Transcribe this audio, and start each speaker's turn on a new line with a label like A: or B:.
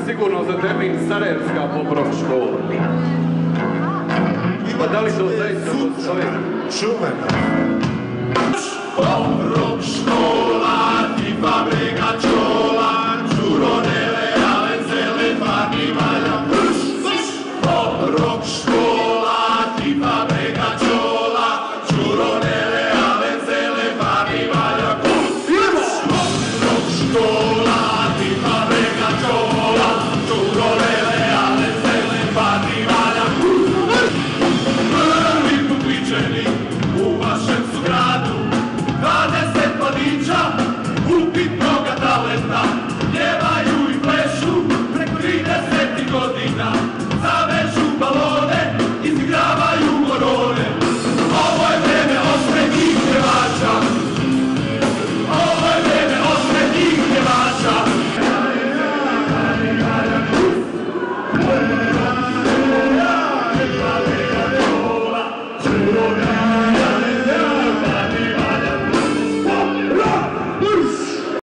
A: Sigurno za termin Sarajevska poprok škola. Pa da li to zaista postoji?
B: Čuvena.
C: Poprok škola i fabrika čola, čuronele, alenzele, farni valja. Poprok škola i fabrika čola, čuronele, alenzele, farni valja. Poprok škola i fabrika čola, čuronele, alenzele, farni valja. Prvi put viđeni u vašem su gradu, 20 mladića, upitnoga talenta, pjevaju i plešu preko 30 godina.